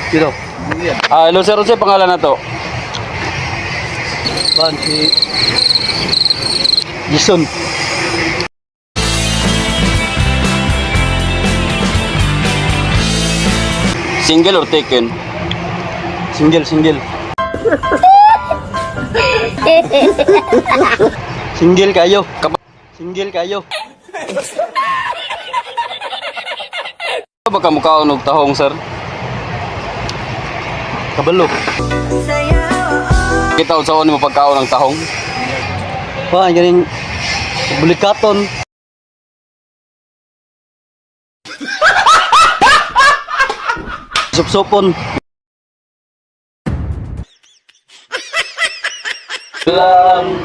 Dito. Hello sir, ano pangalan na to? Ban si Jason. Single or taken? Single. Single kayo. Single kayo. Ano ba kamukha og tahong sir? Kabalo. Kita sa mo pagkaon ng tahong. Pa, ganing bulikaton. Sup-supon. Lang